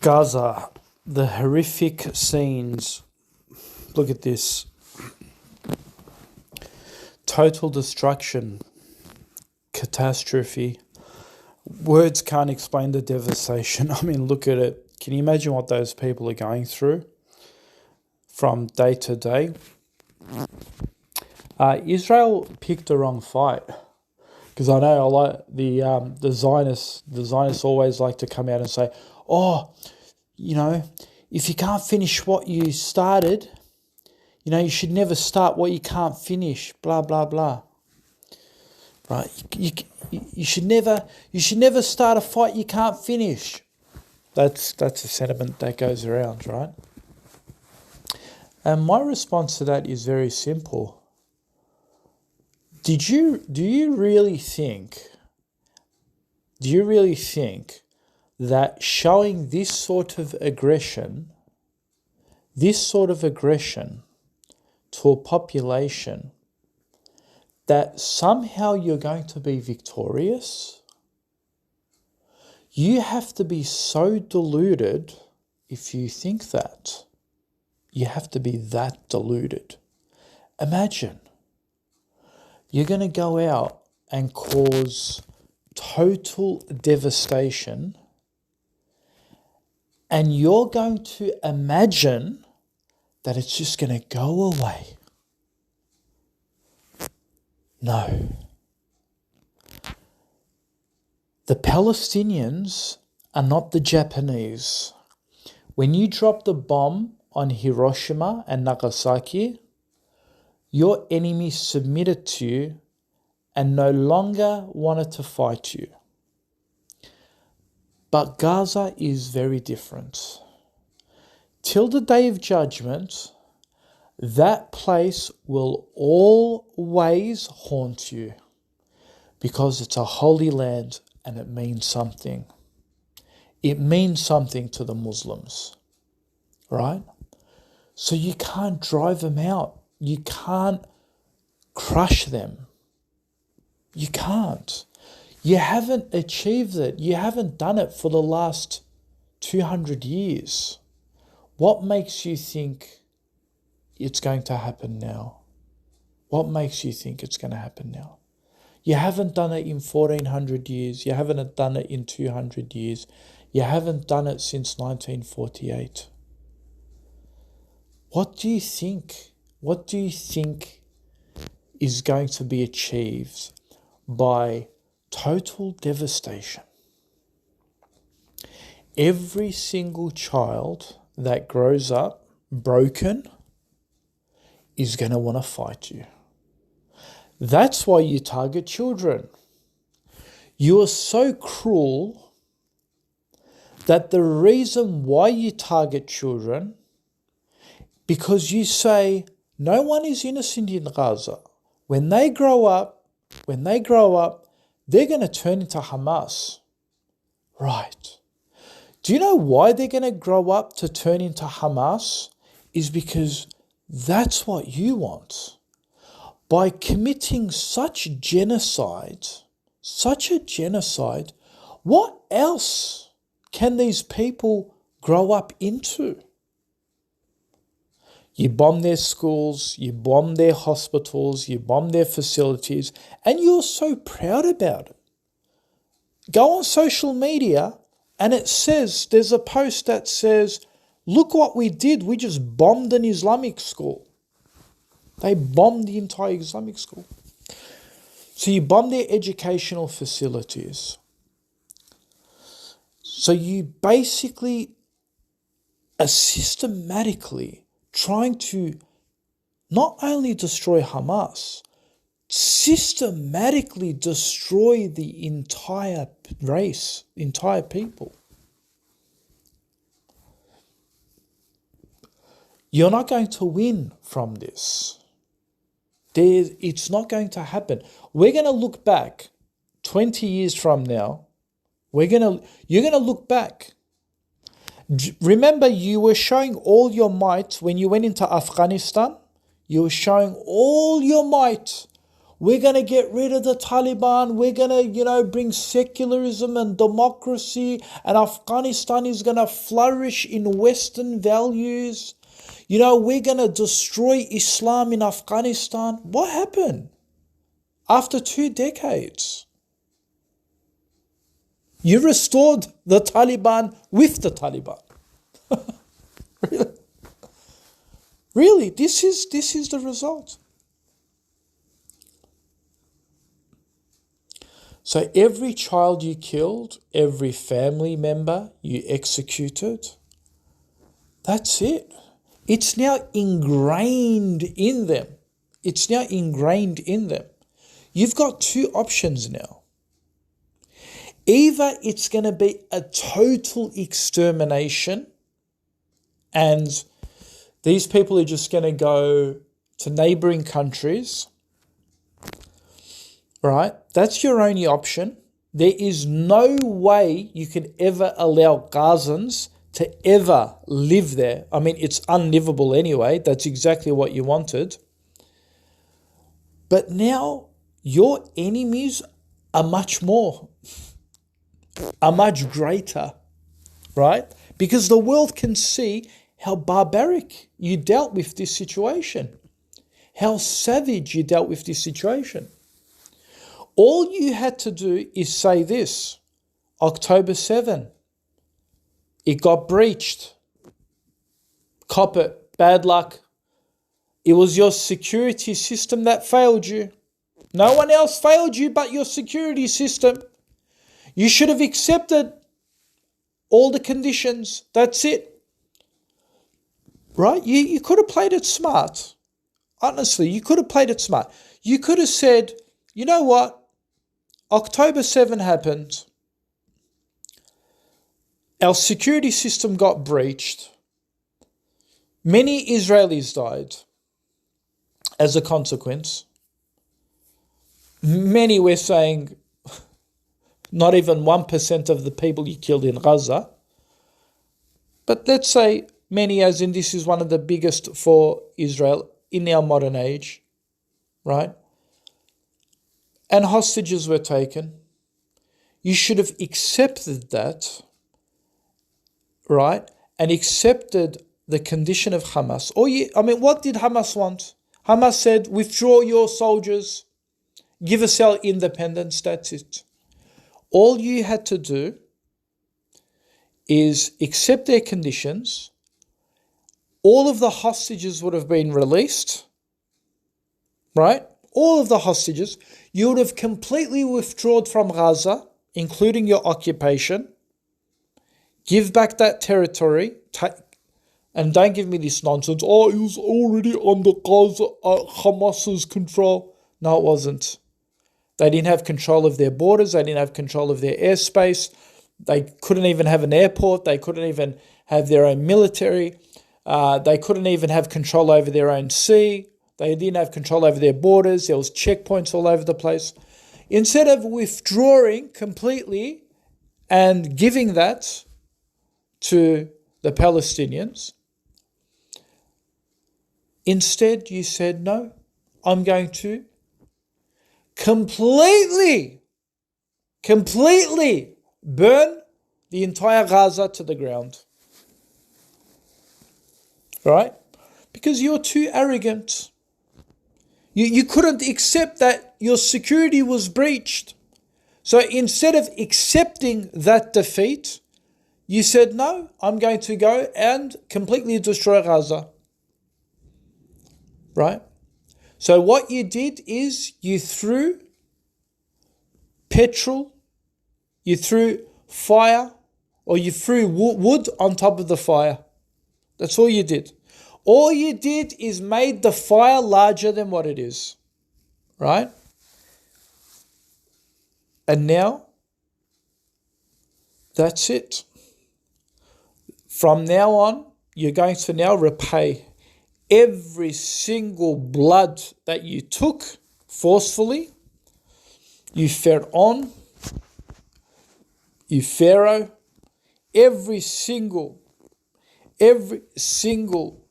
Gaza, the horrific scenes. Look at this. Total destruction, catastrophe. Words can't explain the devastation. I mean, look at it. Can you imagine what those people are going through from day to day? Israel picked the wrong fight, because I know a lot the Zionists. The Zionists always like to come out and say, "Oh, if you can't finish what you started, you should never start what you can't finish." Blah blah blah. Right? You should never start a fight you can't finish. That's a sentiment that goes around, right? And my response to that is very simple. Do you really think that showing this sort of aggression to a population, that somehow you're going to be victorious? You have to be so deluded if you think that. You have to be that deluded. Imagine you're going to go out and cause total devastation, and you're going to imagine that it's just going to go away. No. The Palestinians are not the Japanese. When you dropped the bomb on Hiroshima and Nagasaki, your enemy submitted to you and no longer wanted to fight you. But Gaza is very different. Till the day of judgment, that place will always haunt you, because it's a holy land and it means something. It means something to the Muslims, right? So you can't drive them out. You can't crush them. You can't. You haven't achieved it. You haven't done it for the last 200 years. What makes you think it's going to happen now? What makes you think it's going to happen now? You haven't done it in 1400 years. You haven't done it in 200 years. You haven't done it since 1948. What do you think? What do you think is going to be achieved by total devastation? Every single child that grows up broken is going to want to fight you. That's why you target children. You are so cruel that the reason why you target children, because you say no one is innocent in Gaza. When they grow up, they're going to turn into Hamas. Right. Do you know why they're going to grow up to turn into Hamas? Is because that's what you want. By committing such a genocide, what else can these people grow up into? You bomb their schools, you bomb their hospitals, you bomb their facilities, and you're so proud about it. Go on social media and there's a post that says, "Look what we did, we just bombed an Islamic school." They bombed the entire Islamic school. So you bomb their educational facilities. So you basically are systematically trying to not only destroy Hamas, systematically destroy the entire race, entire people. You're not going to win from this. It's not going to happen. We're going to look back 20 years from now. You're going to look back. Remember, you were showing all your might when you went into Afghanistan. You were showing all your might We're going to get rid of the Taliban. We're going to, bring secularism and democracy, and Afghanistan is going to flourish in Western values. We're going to destroy Islam in Afghanistan. What happened? After 2 decades, you restored the Taliban with the Taliban. Really? Really, this is the result. So every child you killed, every family member you executed, that's it. It's now ingrained in them. It's now ingrained in them. You've got 2 options now. Either it's going to be a total extermination, and these people are just going to go to neighboring countries, right? That's your only option. There is no way you can ever allow Gazans to ever live there. I mean, it's unlivable anyway. That's exactly what you wanted. But now your enemies are much more, are much greater, right? Because the world can see how barbaric you dealt with this situation, how savage you dealt with this situation. All you had to do is say this: October 7, it got breached. Cop it, bad luck. It was your security system that failed you. No one else failed you but your security system. You should have accepted all the conditions. That's it. Right? You could have played it smart. Honestly, you could have played it smart. You could have said, you know what? October 7 happened. Our security system got breached. Many Israelis died as a consequence. Many were saying not even 1% of the people you killed in Gaza. But let's say many, as in this is one of the biggest for Israel in our modern age, right? And hostages were taken. You should have accepted that, right? And accepted the condition of Hamas. What did Hamas want? Hamas said, withdraw your soldiers, give us our independence, that's it. All you had to do is accept their conditions. All of the hostages would have been released, right? All of the hostages. You would have completely withdrawn from Gaza, including your occupation. Give back that territory. And don't give me this nonsense. Oh, it was already under Gaza, Hamas's control. No, it wasn't. They didn't have control of their borders. They didn't have control of their airspace. They couldn't even have an airport. They couldn't even have their own military. They couldn't even have control over their own sea. They didn't have control over their borders. There was checkpoints all over the place. Instead of withdrawing completely and giving that to the Palestinians, instead you said, no, I'm going to completely burn the entire Gaza to the ground. Right? Because you're too arrogant. You couldn't accept that your security was breached. So instead of accepting that defeat, you said, no, I'm going to go and completely destroy Gaza. Right? So what you did is you threw petrol, you threw fire, or you threw wood on top of the fire. That's all you did. All you did is made the fire larger than what it is. Right? And now, that's it. From now on, you're going to now repay every single blood that you took forcefully. You Pharaoh, every single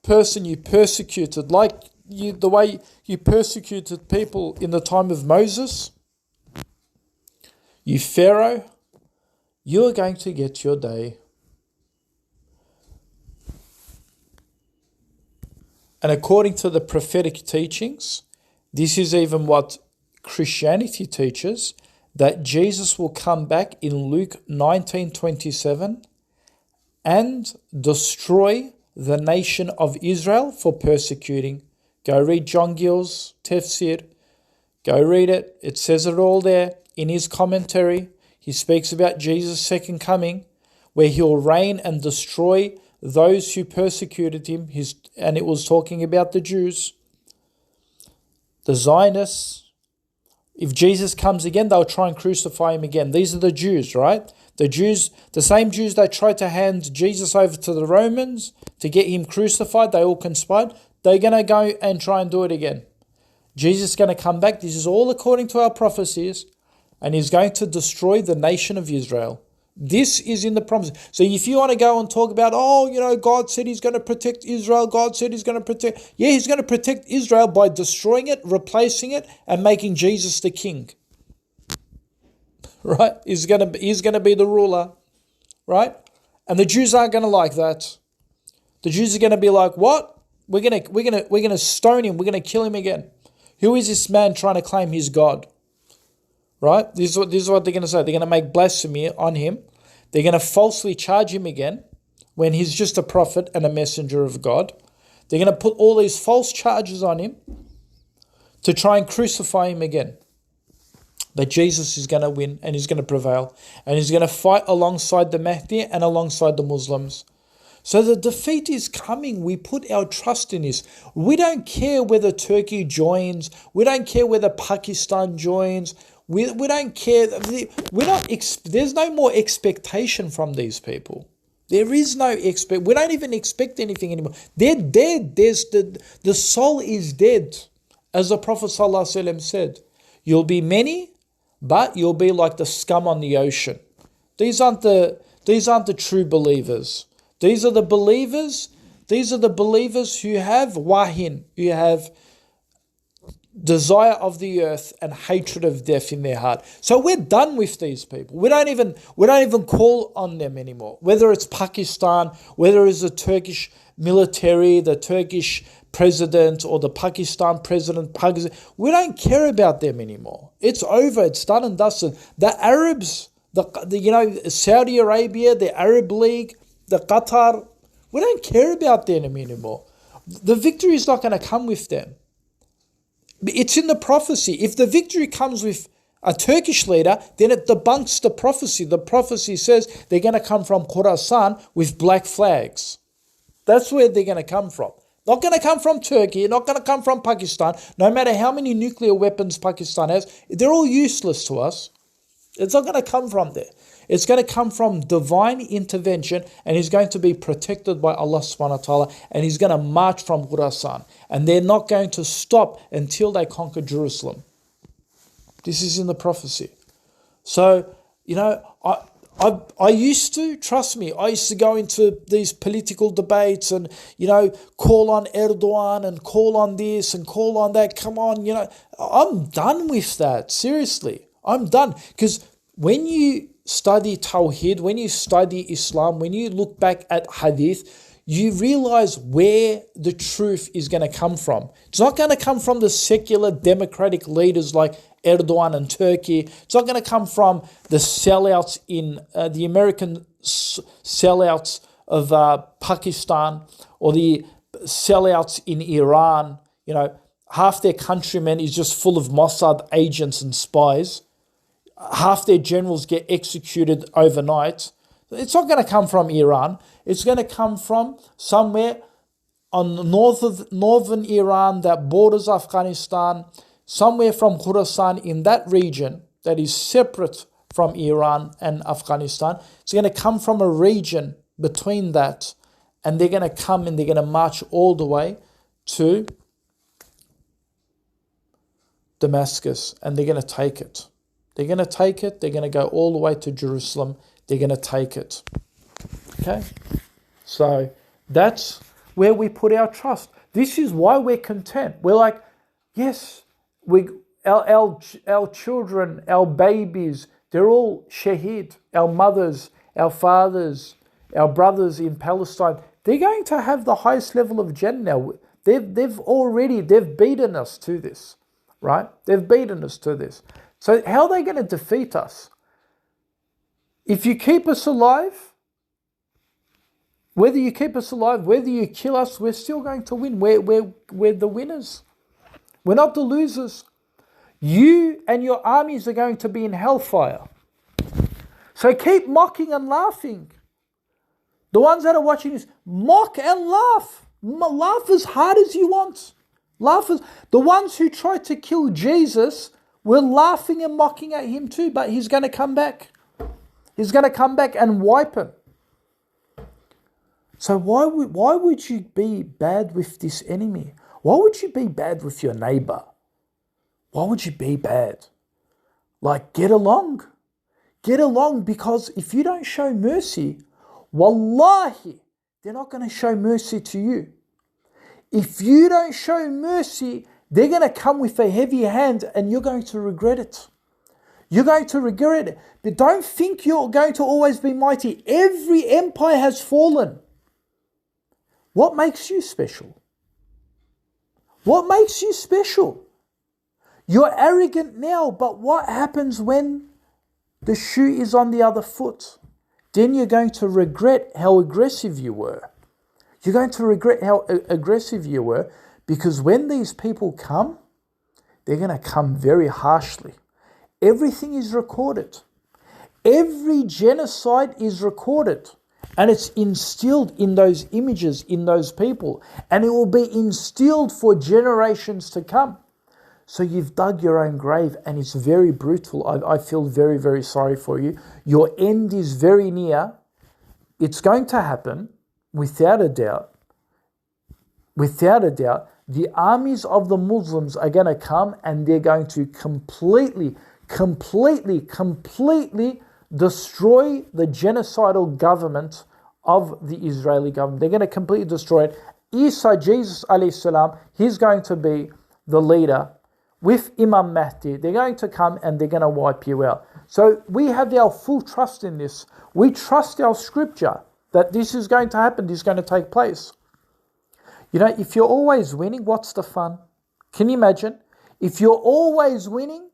person you persecuted, like the way you persecuted people in the time of Moses, you Pharaoh, you're going to get your day. And according to the prophetic teachings, this is even what Christianity teaches, that Jesus will come back in Luke 19:27 and destroy the nation of Israel for persecuting. Go read John Gill's Tafsir. Go read it. It says it all there in his commentary. He speaks about Jesus' second coming, where he'll reign and destroy those who persecuted him. And it was talking about the Jews, the Zionists. If Jesus comes again, they'll try and crucify him again. These are the Jews, right? The Jews, the same Jews that tried to hand Jesus over to the Romans to get him crucified, they all conspired. They're going to go and try and do it again. Jesus is going to come back. This is all according to our prophecies. And he's going to destroy the nation of Israel. This is in the promise. So if you want to go and talk about, God said he's going to protect Israel. God said he's going to protect. Yeah, he's going to protect Israel by destroying it, replacing it, and making Jesus the king. Right? He's going to be the ruler. Right? And the Jews aren't going to like that. The Jews are going to be like, what? We're going to stone him. We're going to kill him again. Who is this man trying to claim he's God? Right? This is what they're going to say. They're going to make blasphemy on him. They're going to falsely charge him again when he's just a prophet and a messenger of God. They're going to put all these false charges on him to try and crucify him again. But Jesus is going to win and he's going to prevail. And he's going to fight alongside the Mehdi and alongside the Muslims. So the defeat is coming. We put our trust in this. We don't care whether Turkey joins. We don't care whether Pakistan joins. We don't care. There's no more expectation from these people. There is no we don't even expect anything anymore. They're dead. The soul is dead. As the Prophet ﷺ said, you'll be many, but you'll be like the scum on the ocean. These aren't the true believers. These are the believers. These are the believers who have wahin, who have desire of the earth and hatred of death in their heart. So we're done with these people. We don't even call on them anymore. Whether it's Pakistan, whether it's the Turkish military, the Turkish president, or the Pakistan president, we don't care about them anymore. It's over. It's done and dusted. The Arabs, Saudi Arabia, the Arab League, the Qatar, we don't care about them anymore. The victory is not going to come with them. It's in the prophecy. If the victory comes with a Turkish leader, then it debunks the prophecy. The prophecy says they're going to come from Khorasan with black flags. That's where they're going to come from. Not going to come from Turkey, not going to come from Pakistan. No matter how many nuclear weapons Pakistan has, they're all useless to us. It's not going to come from there. It's going to come from divine intervention, and he's going to be protected by Allah subhanahu wa ta'ala, and he's going to march from Khorasan. And they're not going to stop until they conquer Jerusalem. This is in the prophecy. So, I used to, trust me, I used to go into these political debates and, call on Erdogan and call on this and call on that. Come on, I'm done with that. Seriously, I'm done. Because when you study Tawheed, when you study Islam, when you look back at Hadith, you realize where the truth is going to come from. It's not going to come from the secular democratic leaders like Erdogan and Turkey. It's not going to come from the sellouts in the American sellouts of Pakistan or the sellouts in Iran. Half their countrymen is just full of Mossad agents and spies. Half their generals get executed overnight. It's not going to come from Iran. It's going to come from somewhere on the northern Iran that borders Afghanistan, somewhere from Khorasan in that region that is separate from Iran and Afghanistan. It's going to come from a region between that, and they're going to come and they're going to march all the way to Damascus, and they're going to take it. They're going to take it. They're going to go all the way to Jerusalem. They're going to take it. Okay? So that's where we put our trust. This is why we're content. We're like, yes, our children, our babies, they're all shaheed. Our mothers, our fathers, our brothers in Palestine, they're going to have the highest level of Jannah. They've beaten us to this, right? They've beaten us to this. So how are they going to defeat us? If you keep us alive, whether you keep us alive, whether you kill us, we're still going to win. We're the winners. We're not the losers. You and your armies are going to be in hellfire. So keep mocking and laughing. The ones that are watching this, mock and laugh. Laugh as hard as you want. The ones who tried to kill Jesus were laughing and mocking at him too, but he's going to come back. He's going to come back and wipe him. So why would you be bad with this enemy? Why would you be bad with your neighbor? Why would you be bad? Like, get along. Get along, because if you don't show mercy, wallahi, they're not going to show mercy to you. If you don't show mercy, they're going to come with a heavy hand and you're going to regret it. You're going to regret it. But don't think you're going to always be mighty. Every empire has fallen. What makes you special? What makes you special? You're arrogant now, but what happens when the shoe is on the other foot? Then you're going to regret how aggressive you were. You're going to regret how aggressive you were, because when these people come, they're going to come very harshly. Everything is recorded. Every genocide is recorded. And it's instilled in those images, in those people. And it will be instilled for generations to come. So you've dug your own grave, and it's very brutal. I feel very, very sorry for you. Your end is very near. It's going to happen, without a doubt. Without a doubt, the armies of the Muslims are going to come, and they're going to completely destroy the genocidal government of the Israeli government. They're going to completely destroy it. Isa, Jesus alayhi salam, he's going to be the leader with Imam Mehdi. They're going to come and they're going to wipe you out. So we have our full trust in this. We trust our scripture that this is going to happen, this is going to take place. You know, if you're always winning, what's the fun? Can you imagine? If you're always winning,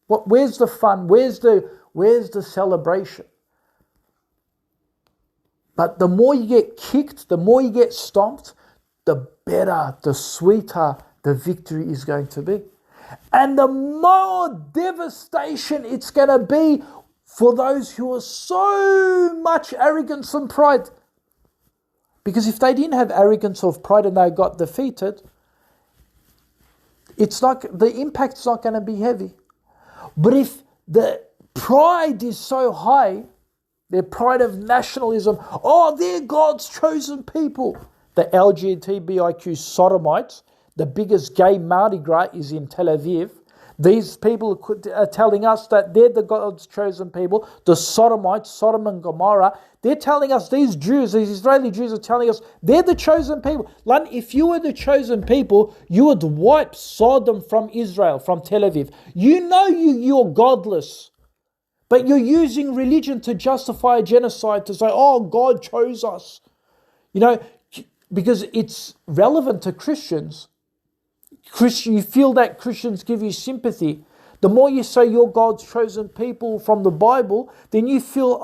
where's the fun? Where's the celebration? But the more you get kicked, the more you get stomped, the better, the sweeter the victory is going to be. And the more devastation it's going to be for those who are so much arrogance and pride. Because if they didn't have arrogance or pride and they got defeated, the impact's not going to be heavy. But if the pride is so high, their pride of nationalism, they're God's chosen people. The LGBTIQ sodomites, the biggest gay Mardi Gras is in Tel Aviv. These people are telling us that they're the God's chosen people. The sodomites, Sodom and Gomorrah, they're telling us, these Israeli Jews are telling us, they're the chosen people. If you were the chosen people, you would wipe Sodom from Israel, from Tel Aviv. You know you're godless. But you're using religion to justify a genocide, to say, God chose us. You know, because it's relevant to Christians. You feel that Christians give you sympathy. The more you say you're God's chosen people from the Bible, then you feel,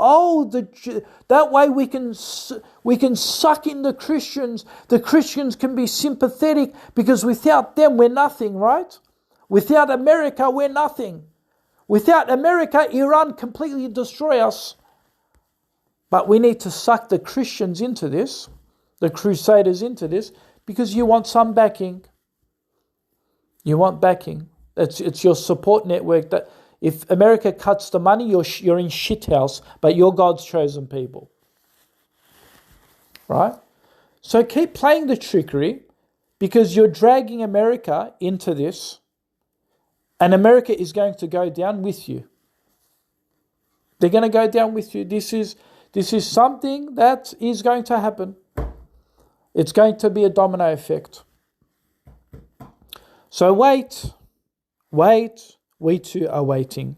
that way we can suck in the Christians. The Christians can be sympathetic, because without them we're nothing, right? Without America we're nothing. Without America, Iran completely destroy us. But we need to suck the Christians into this, the Crusaders into this, because you want some backing. You want backing. It's your support network. That if America cuts the money, you're in shithouse, but you're God's chosen people. Right? So keep playing the trickery, because you're dragging America into this, and America is going to go down with you. They're going to go down with you. This is something that is going to happen. It's going to be a domino effect. So wait. We too are waiting.